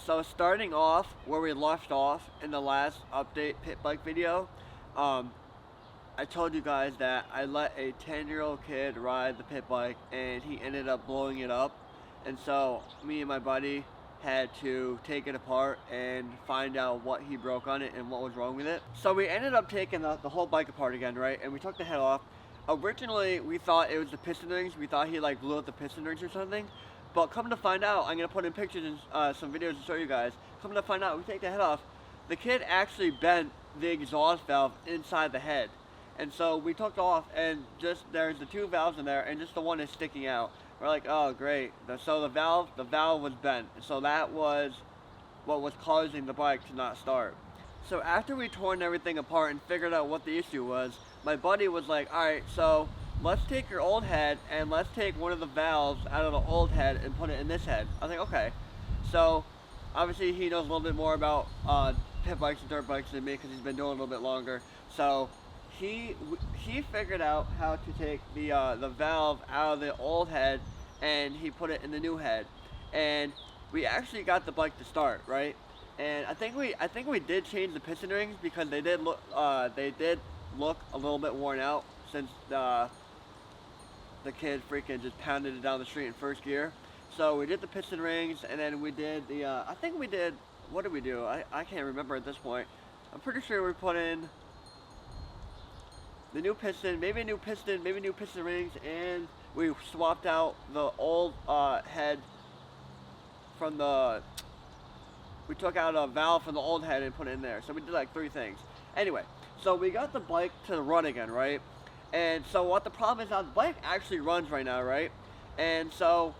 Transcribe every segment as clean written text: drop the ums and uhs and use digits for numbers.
So starting off where we left off in the last update pit bike video, um, I told you guys that I let a 10-year-old kid ride the pit bike and he ended up blowing it up. And so me and my buddy had to take it apart and find out what he broke on it and what was wrong with it. So we ended up taking the whole bike apart again, right? And we took the head off. Originally, we thought it was the piston rings. We thought he like blew up the piston rings or something. But come to find out, I'm gonna put in pictures and some videos to show you guys. Come to find out, we take the head off. The kid actually bent the exhaust valve inside the head. And so we took it off and just there's the two valves in there and just the one is sticking out. We're like, oh great. So the valve was bent. So that was what was causing the bike to not start. So after we torn everything apart and figured out what the issue was, my buddy was like, alright, so let's take your old head and let's take one of the valves out of the old head and put it in this head. I was like, okay. So obviously he knows a little bit more about pit bikes and dirt bikes than me because he's been doing it a little bit longer. So he figured out how to take the valve out of the old head and he put it in the new head. And we actually got the bike to start, right? And I think we did change the piston rings because they did look a little bit worn out since the kid freaking just pounded it down the street in first gear. So we did the piston rings and then we did the I think we did, what did we do? I can't remember at this point. I'm pretty sure we put in the new piston, maybe new piston rings, and we swapped out the old head from we took out a valve from the old head and put it in there. So we did like 3 things. Anyway, so we got the bike to run again, right? And so what the problem is now, the bike actually runs right now, right? And so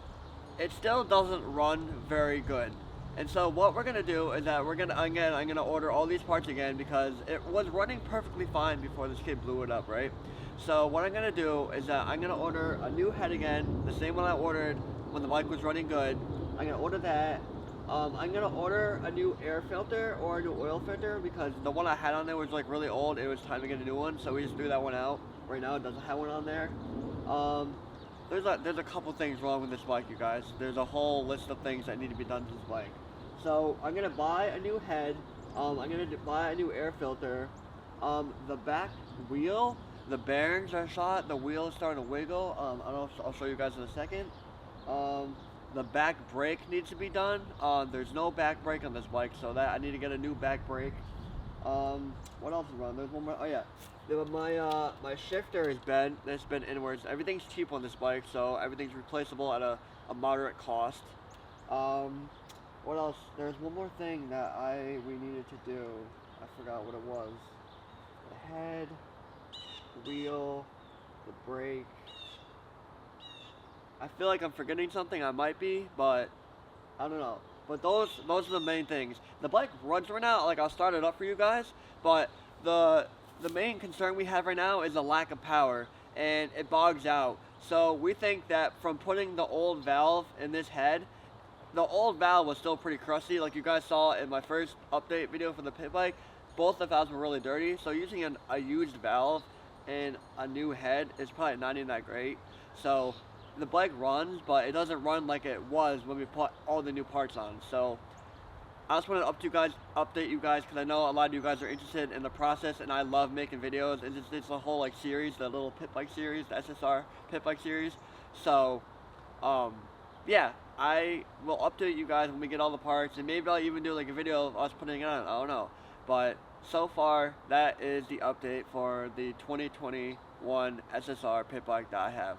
it still doesn't run very good. And so what we're gonna do is that I'm gonna order all these parts again because it was running perfectly fine before this kid blew it up, right? So what I'm gonna do is that I'm gonna order a new head again, the same one I ordered when the bike was running good. I'm gonna order that. I'm gonna order a new air filter or a new oil filter because the one I had on there was like really old. It was time to get a new one, so we just threw that one out. Right now it doesn't have one on there. There's a couple things wrong with this bike, you guys. There's a whole list of things that need to be done to this bike. So I'm gonna buy a new head. I'm gonna buy a new air filter. The back wheel, the bearings are shot. The wheel is starting to wiggle. I'll show you guys in a second. The back brake needs to be done. There's no back brake on this bike, so that I need to get a new back brake. What else is wrong? There's one more. Oh yeah, my shifter is bent. It's bent inwards. Everything's cheap on this bike, so everything's replaceable at a moderate cost. What else? There's one more thing that we needed to do. I forgot what it was. The head, the wheel, the brake. I feel like I'm forgetting something. I might be, but I don't know. But those are the main things. The bike runs right now. Like, I'll start it up for you guys, but the main concern we have right now is the lack of power, and it bogs out. So we think that from putting the old valve in this head, the old valve was still pretty crusty. Like you guys saw in my first update video for the pit bike, both the valves were really dirty. So using a used valve and a new head is probably not even that great. So the bike runs, but it doesn't run like it was when we put all the new parts on. So I just wanted to update you guys because I know a lot of you guys are interested in the process, and I love making videos. And it's a whole like series, the little pit bike series, the SSR pit bike series. So yeah, I will update you guys when we get all the parts, and maybe I'll even do like a video of us putting it on. I don't know, but so far that is the update for the 2021 SSR pit bike that I have.